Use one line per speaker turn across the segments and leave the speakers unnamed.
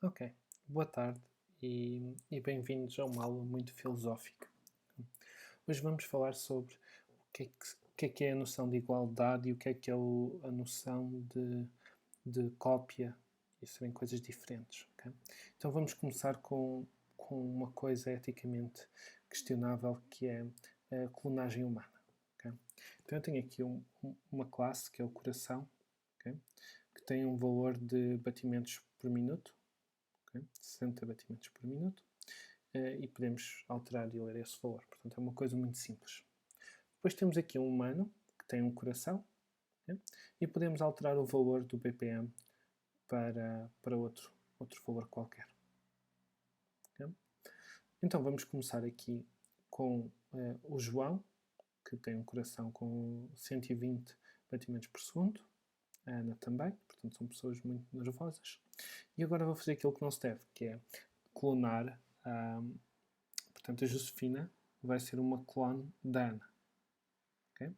Ok, boa tarde e bem-vindos a uma aula muito filosófica. Hoje vamos falar sobre o que é a noção de igualdade e o que é a noção de cópia. Isso serem coisas diferentes. Ok? Então vamos começar com uma coisa eticamente questionável que é a clonagem humana. Ok? Então eu tenho aqui uma classe que é o coração, ok? Que tem um valor de batimentos por minuto. Okay? 60 batimentos por minuto, e podemos alterar e ler esse valor. Portanto, é uma coisa muito simples. Depois temos aqui um humano que tem um coração, okay? E podemos alterar o valor do BPM para outro valor qualquer. Okay? Então vamos começar aqui com o João, que tem um coração com 120 batimentos por segundo. A Ana também, portanto são pessoas muito nervosas. E agora vou fazer aquilo que não se deve, que é clonar. Portanto, a Josefina vai ser uma clone da Ana. Okay?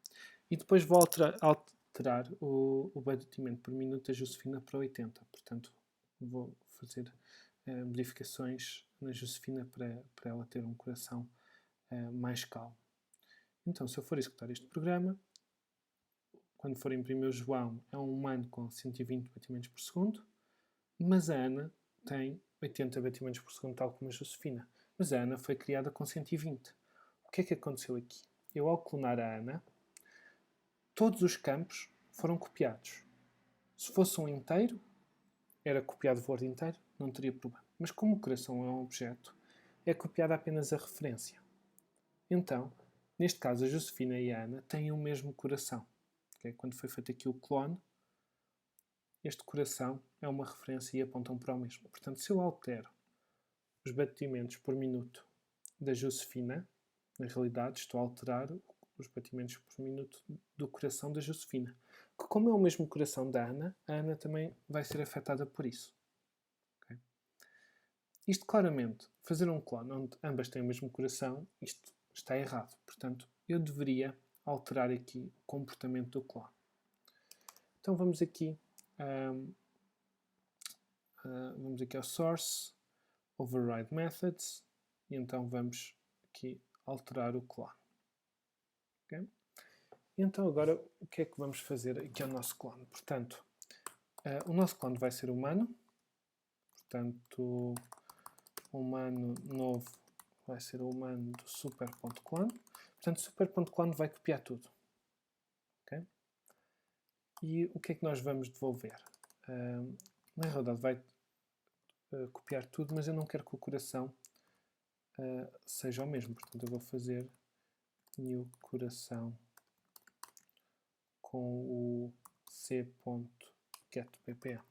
E depois vou alterar o batimento por minuto da Josefina para 80. Portanto, vou fazer modificações na Josefina para ela ter um coração mais calmo. Então, se eu for executar este programa, quando for imprimir o João, é um humano com 120 batimentos por segundo, mas a Ana tem 80 batimentos por segundo, tal como a Josefina. Mas a Ana foi criada com 120. O que é que aconteceu aqui? Eu, ao clonar a Ana, todos os campos foram copiados. Se fosse um inteiro, era copiado o valor inteiro, não teria problema. Mas como o coração é um objeto, é copiada apenas a referência. Então, neste caso, a Josefina e a Ana têm o mesmo coração. Okay? Quando foi feito aqui o clone, este coração é uma referência e apontam para o mesmo. Portanto, se eu altero os batimentos por minuto da Josefina, na realidade estou a alterar os batimentos por minuto do coração da Josefina. Que como é o mesmo coração da Ana, a Ana também vai ser afetada por isso. Okay? Isto claramente, fazer um clone onde ambas têm o mesmo coração, isto está errado. Portanto, eu deveria alterar aqui o comportamento do clone. Então vamos aqui ao source, override methods, e então vamos aqui alterar o clone. Okay? Então agora o que é que vamos fazer aqui ao nosso clone? Portanto, o nosso clone vai ser humano, portanto, humano novo vai ser o humano do super.clone. Portanto, o super.clone vai copiar tudo. Okay? E o que é que nós vamos devolver? Na realidade vai copiar tudo, mas eu não quero que o coração seja o mesmo. Portanto, eu vou fazer new coração com o c.getBPM.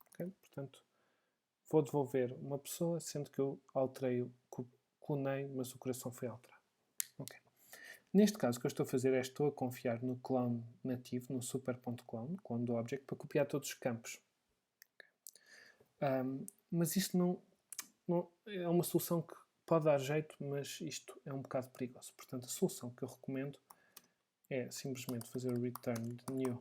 Okay? Portanto, vou devolver uma pessoa, sendo que eu alterei, clonei, mas o coração foi alterado. Okay. Neste caso, o que eu estou a fazer é estou a confiar no clone nativo, no super.clone, clone do object, para copiar todos os campos. Okay. Mas isto não é uma solução que pode dar jeito, mas isto é um bocado perigoso. Portanto, a solução que eu recomendo é simplesmente fazer o return de new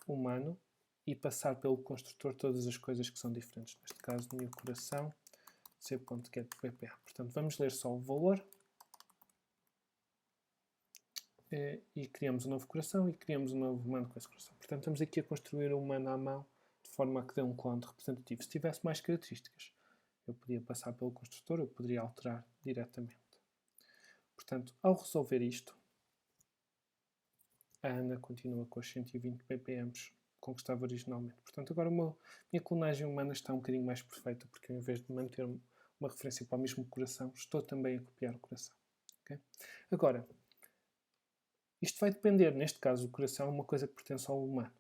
humano e passar pelo construtor todas as coisas que são diferentes. Neste caso, new coração, c.getVPA. Portanto, vamos ler só o valor e criamos um novo coração e criamos um novo humano com esse coração. Portanto, estamos aqui a construir um humano à mão de forma a que dê um clone representativo. Se tivesse mais características, eu podia passar pelo construtor, eu poderia alterar diretamente. Portanto, ao resolver isto, a Ana continua com os 120 ppm como estava originalmente. Portanto, agora a minha clonagem humana está um bocadinho mais perfeita, porque ao invés de manter uma referência para o mesmo coração, estou também a copiar o coração. Okay? Agora, isto vai depender. Neste caso, o coração é uma coisa que pertence ao humano.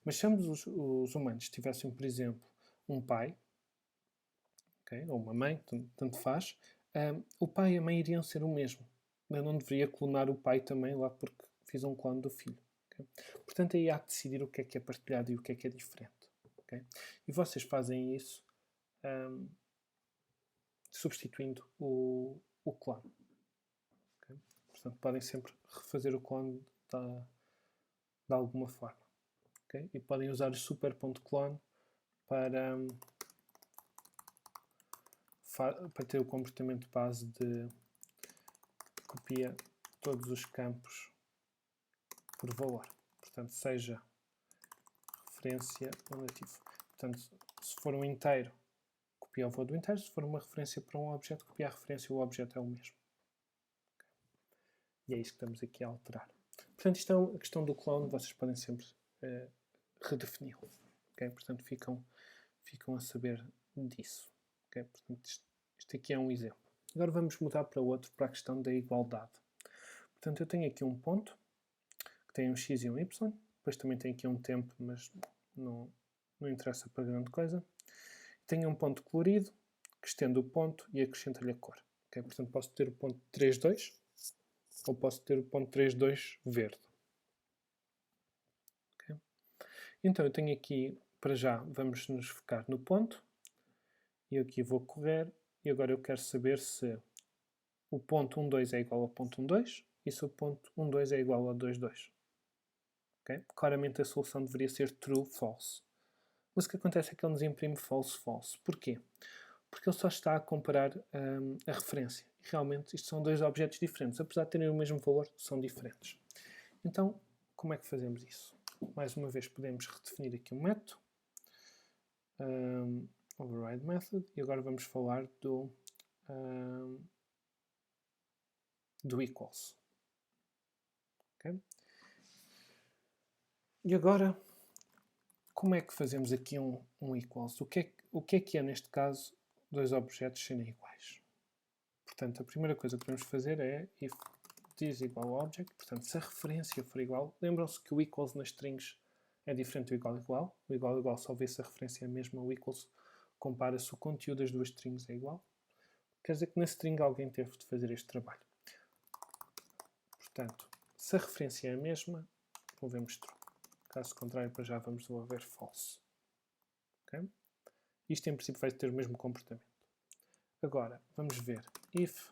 Mas se ambos os humanos tivessem, por exemplo, um pai, okay, ou uma mãe, tanto faz, o pai e a mãe iriam ser o mesmo. Eu não deveria clonar o pai também lá porque fiz um clone do filho. Okay? Portanto, aí há que decidir o que é partilhado e o que é diferente. Okay? E vocês fazem isso substituindo o clone. Okay? Portanto, podem sempre refazer o clone de alguma forma. Okay? E podem usar o super.clone para ter o comportamento base de copia todos os campos por valor. Portanto, seja referência ou nativo. Portanto, se for um inteiro, copia o valor do inteiro. Se for uma referência para um objeto, copia a referência, o objeto é o mesmo. E é isso que estamos aqui a alterar. Portanto, isto é a questão do clone, vocês podem sempre redefini-lo. Okay? Portanto, ficam a saber disso. Okay? Portanto, isto aqui é um exemplo. Agora vamos mudar para outro, para a questão da igualdade. Portanto, eu tenho aqui um ponto, que tem um x e um y. Depois também tem aqui um tempo, mas não interessa para grande coisa. Tenho um ponto colorido, que estendo o ponto e acrescento-lhe a cor. Okay? Portanto, posso ter o ponto 3,2 ou posso ter o ponto 3,2 verde. Okay? Então, eu tenho aqui, para já, vamos nos focar no ponto. E eu aqui vou correr. E agora eu quero saber se o ponto 1,2 é igual ao ponto 1,2 e se o ponto 1,2 é igual ao 2,2. Okay? Claramente a solução deveria ser true, false. Mas o que acontece é que ele nos imprime false, false. Porquê? Porque ele só está a comparar a referência. E realmente isto são dois objetos diferentes. Apesar de terem o mesmo valor, são diferentes. Então, como é que fazemos isso? Mais uma vez podemos redefinir aqui um método. Override method. E agora vamos falar do equals. Okay? E agora, como é que fazemos aqui um equals? O que é neste caso dois objetos serem iguais? Portanto, a primeira coisa que podemos fazer é if this igual object. Portanto, se a referência for igual, lembram-se que o equals nas strings é diferente do igual igual. O igual igual só vê se a referência é a mesma. O equals compara se o conteúdo das duas strings é igual. Quer dizer que na string alguém teve de fazer este trabalho. Portanto, se a referência é a mesma, devolvemos true. Caso contrário, para já vamos devolver false. Okay? Isto em princípio vai ter o mesmo comportamento. Agora, vamos ver if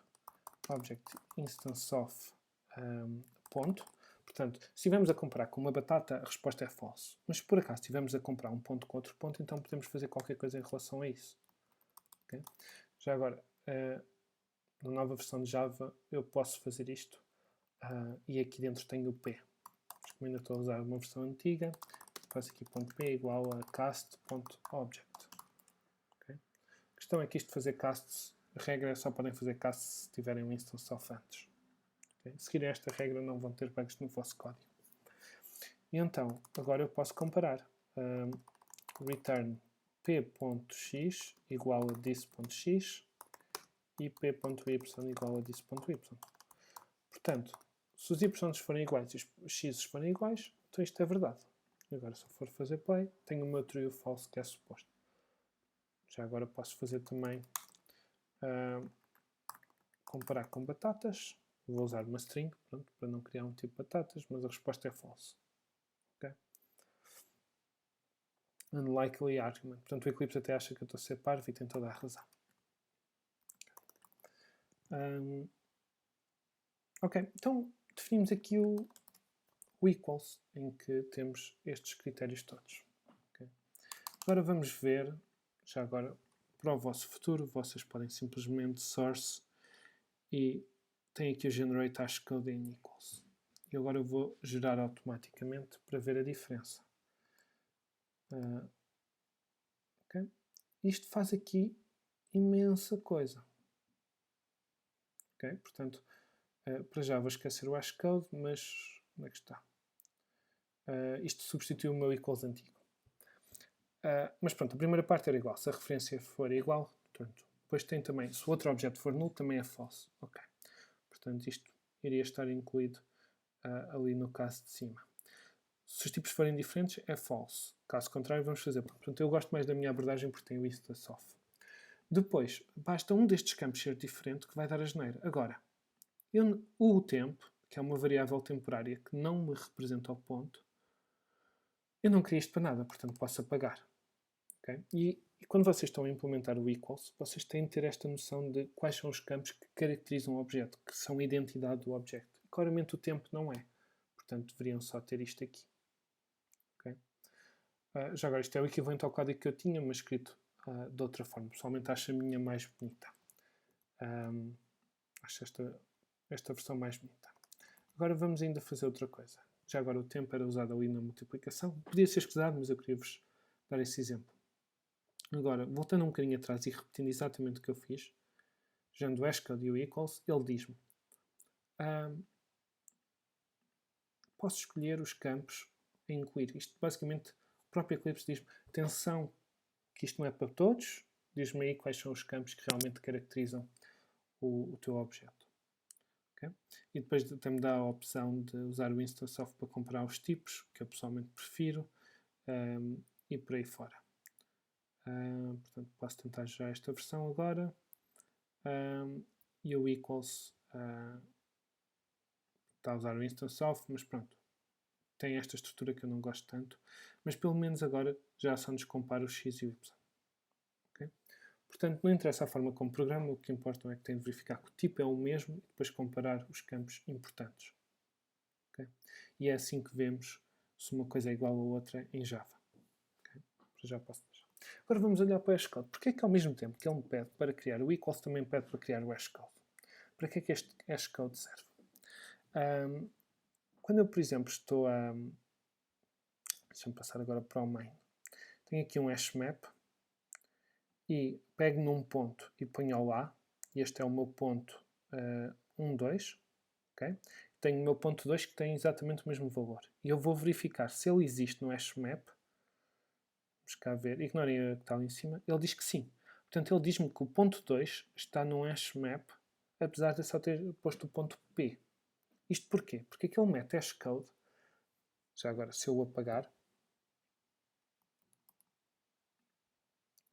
object instance of ponto. Portanto, se estivermos a comparar com uma batata, a resposta é false. Mas se por acaso estivermos a comparar um ponto com outro ponto, então podemos fazer qualquer coisa em relação a isso. Okay? Já agora, na nova versão de Java, eu posso fazer isto. E aqui dentro tenho o P. Mas como ainda estou a usar uma versão antiga, faço aqui ponto .p igual a cast.object. Okay? A questão é que isto de fazer casts, a regra é só podem fazer casts se tiverem um instance of antes. Okay? Se seguirem esta regra não vão ter bugs no vosso código. E então, agora eu posso comparar return p.x igual a this.x e p.y igual a this.y. Portanto, se os y forem iguais e os x forem iguais, então isto é verdade. E agora, se eu for fazer play, tenho o meu true false que é suposto. Já agora posso fazer também comparar com batatas. Vou usar uma string, pronto, para não criar um tipo de batatas, mas a resposta é false. Okay? Unlikely argument. Portanto, o Eclipse até acha que eu estou a ser parvo e tem toda a razão. Ok, então definimos aqui o equals, em que temos estes critérios todos. Okay? Agora vamos ver, já agora, para o vosso futuro, vocês podem simplesmente source e tem aqui o generate hashcode in equals. E agora eu vou gerar automaticamente para ver a diferença. Okay? Isto faz aqui imensa coisa. Okay? Portanto, para já vou esquecer o hashcode, mas onde é que está? Isto substitui o meu equals antigo. Mas pronto, a primeira parte era igual. Se a referência for igual, portanto, depois tem também, se o outro objeto for nulo, também é false. Ok. Portanto, isto iria estar incluído ali no caso de cima. Se os tipos forem diferentes, é false. Caso contrário, vamos fazer. Portanto, eu gosto mais da minha abordagem porque tem o instance of. Depois, basta um destes campos ser diferente que vai dar a geneira. Agora, o tempo, que é uma variável temporária que não me representa o ponto, eu não queria isto para nada, portanto posso apagar. Okay? E quando vocês estão a implementar o equals, vocês têm de ter esta noção de quais são os campos que caracterizam o objeto, que são a identidade do objeto. Claramente o tempo não é. Portanto, deveriam só ter isto aqui. Okay? Já agora, isto é o equivalente ao código que eu tinha, mas escrito de outra forma. Pessoalmente acho a minha mais bonita. Acho esta versão mais bonita. Agora vamos ainda fazer outra coisa. Já agora o tempo era usado ali na multiplicação. Podia ser escusado, mas eu queria-vos dar esse exemplo. Agora, voltando um bocadinho atrás e repetindo exatamente o que eu fiz, usando o hashcode e o equals, ele diz-me posso escolher os campos a incluir. Isto basicamente, o próprio Eclipse diz-me atenção que isto não é para todos, diz-me aí quais são os campos que realmente caracterizam o teu objeto. Okay? E depois também dá a opção de usar o InstanceOf para comparar os tipos, que eu pessoalmente prefiro, e por aí fora. Portanto, posso tentar já esta versão agora. E o equals está a usar o InstanceOf, mas pronto, tem esta estrutura que eu não gosto tanto, mas pelo menos agora já só nos compara o x e o y. Okay? Portanto, não interessa a forma como programa, o que importa é que tem de verificar que o tipo é o mesmo e depois comparar os campos importantes. Okay? E é assim que vemos se uma coisa é igual a outra em Java. Okay? Já posso deixar. Agora vamos olhar para o hashcode. Porquê é que ao mesmo tempo que ele me pede para criar o equals, também me pede para criar o hashcode? Para que é que este hashcode serve? Quando eu, por exemplo, estou a... Deixa-me passar agora para o main. Tenho aqui um hashmap e pego num ponto e ponho lá. Este é o meu ponto 1, 2. Okay? Tenho o meu ponto 2 que tem exatamente o mesmo valor. E eu vou verificar se ele existe no hashmap. Vamos cá ver. Ignorem a que está ali em cima. Ele diz que sim. Portanto, ele diz-me que o ponto 2 está no hashmap, apesar de só ter posto o ponto P. Isto porquê? Porque aquele mete hashcode. Já agora, se eu o apagar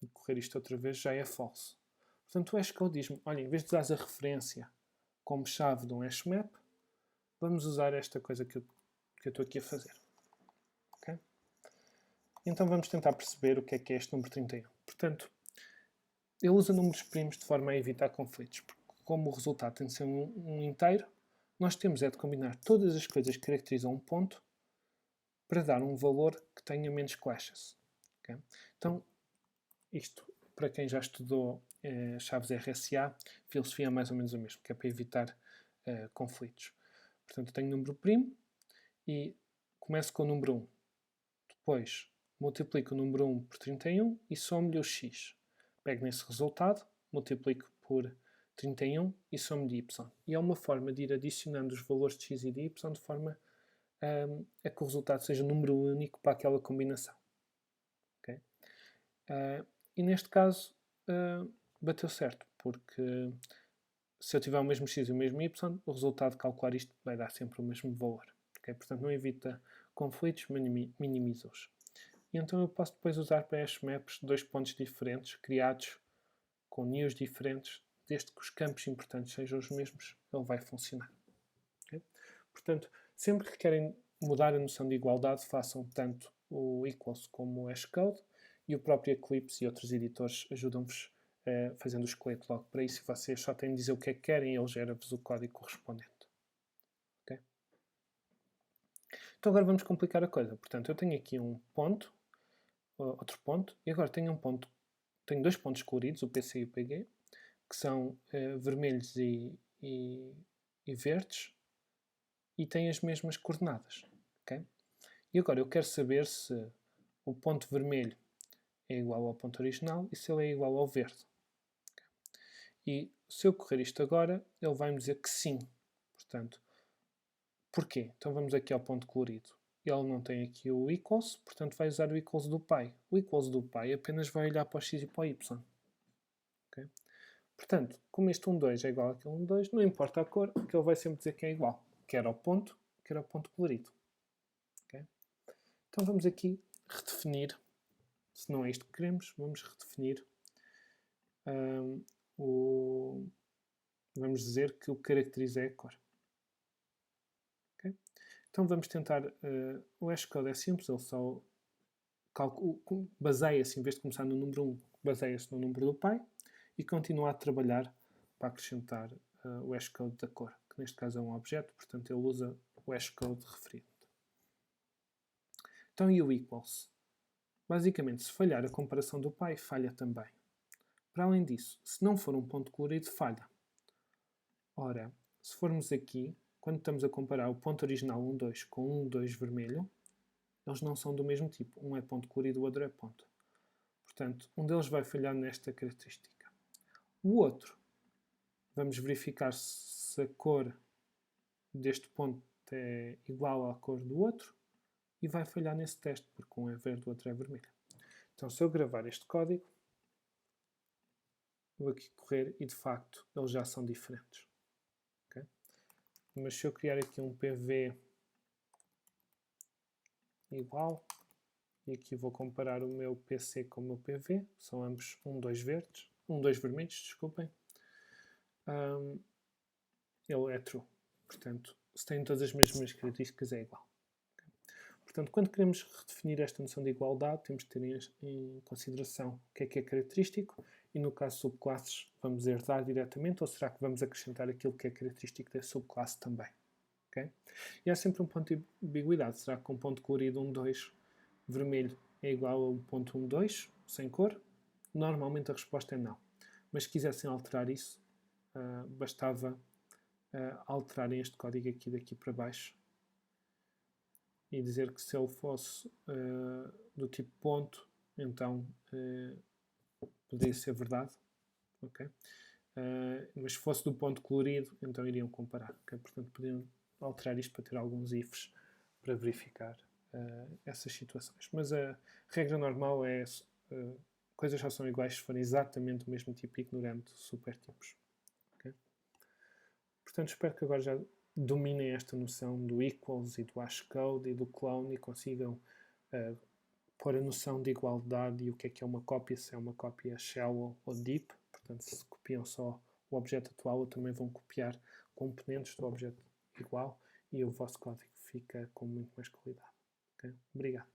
e correr isto outra vez, já é false. Portanto, o hashcode diz-me, olha, em vez de usares a referência como chave de um hashmap, vamos usar esta coisa que eu estou aqui a fazer. Okay? Então vamos tentar perceber o que é este número 31. Portanto, ele usa números primos de forma a evitar conflitos, porque como o resultado tem de ser um inteiro, nós temos é de combinar todas as coisas que caracterizam um ponto para dar um valor que tenha menos clashes. Okay? Então, isto, para quem já estudou chaves RSA, filosofia é mais ou menos o mesmo, que é para evitar conflitos. Portanto, tenho número primo e começo com o número 1. Depois, multiplico o número 1 por 31 e somo-lhe o x. Pego nesse resultado, multiplico por 31 e somo-lhe y. E é uma forma de ir adicionando os valores de x e de y de forma a que o resultado seja um número único para aquela combinação. Okay? E neste caso, bateu certo, porque se eu tiver o mesmo x e o mesmo y, o resultado de calcular isto vai dar sempre o mesmo valor. Okay? Portanto, não evita conflitos, minimiza-os. E então eu posso depois usar para hashmaps dois pontos diferentes, criados com news diferentes, desde que os campos importantes sejam os mesmos, ele vai funcionar. Okay? Portanto, sempre que querem mudar a noção de igualdade, façam tanto o equals como o hashcode, e o próprio Eclipse e outros editores ajudam-vos fazendo o esqueleto logo para isso, e vocês só têm de dizer o que é que querem e ele gera-vos o código correspondente. Okay? Então agora vamos complicar a coisa. Portanto, eu tenho aqui um ponto, outro ponto, e agora tenho tenho dois pontos coloridos, o PC e o PG, que são vermelhos e verdes, e têm as mesmas coordenadas. Okay? E agora eu quero saber se o ponto vermelho é igual ao ponto original e se ele é igual ao verde. Okay? E se eu correr isto agora, ele vai-me dizer que sim. Portanto, porquê? Então vamos aqui ao ponto colorido. Ele não tem aqui o equals, portanto vai usar o equals do pi. O equals do pi apenas vai olhar para o x e para o y. Okay? Portanto, como este 1, 2 é igual àquele 1, 2, não importa a cor, porque ele vai sempre dizer que é igual. Quer ao ponto colorido. Okay? Então vamos aqui redefinir, se não é isto que queremos, vamos redefinir vamos dizer que o que caracteriza é a cor. Okay? Então vamos tentar, o hashcode é simples, ele só baseia-se, em vez de começar no número 1, baseia-se no número do pi e continua a trabalhar para acrescentar o hashcode da cor, que neste caso é um objeto, portanto ele usa o hashcode referido. Então e o equals? Basicamente, se falhar a comparação do pai, falha também. Para além disso, se não for um ponto colorido, falha. Ora, se formos aqui, quando estamos a comparar o ponto original 1,2 com 1,2 vermelho, eles não são do mesmo tipo. Um é ponto colorido, o outro é ponto. Portanto, um deles vai falhar nesta característica. O outro, vamos verificar se a cor deste ponto é igual à cor do outro e vai falhar nesse teste, porque um é verde, o outro é vermelho. Então, se eu gravar este código, vou aqui correr e, de facto, eles já são diferentes. Okay? Mas se eu criar aqui um PV igual, e aqui vou comparar o meu PC com o meu PV, são ambos 1,2 verdes, 1,2 vermelhos, desculpem. Ele é true. Portanto, se tem todas as mesmas características, é igual. Portanto, quando queremos redefinir esta noção de igualdade, temos que ter em consideração o que é característico e, no caso de subclasses, vamos herdar diretamente ou será que vamos acrescentar aquilo que é característico da subclasse também? Okay? E há sempre um ponto de ambiguidade. Será que um ponto colorido 1,2 vermelho é igual a um ponto 1,2 sem cor? Normalmente a resposta é não. Mas se quisessem alterar isso, bastava alterarem este código aqui daqui para baixo e dizer que se ele fosse do tipo ponto, então poderia ser verdade, ok? Mas se fosse do ponto colorido, então iriam comparar, ok? Portanto, podiam alterar isto para ter alguns ifs para verificar essas situações. Mas a regra normal é coisas só são iguais se forem exatamente o mesmo tipo, ignorando supertipos. Okay? Portanto, espero que agora já dominem esta noção do equals e do hashcode e do clone e consigam pôr a noção de igualdade e o que é uma cópia, se é uma cópia shallow ou deep. Portanto, se copiam só o objeto atual, ou também vão copiar componentes do objeto igual e o vosso código fica com muito mais qualidade. Okay? Obrigado.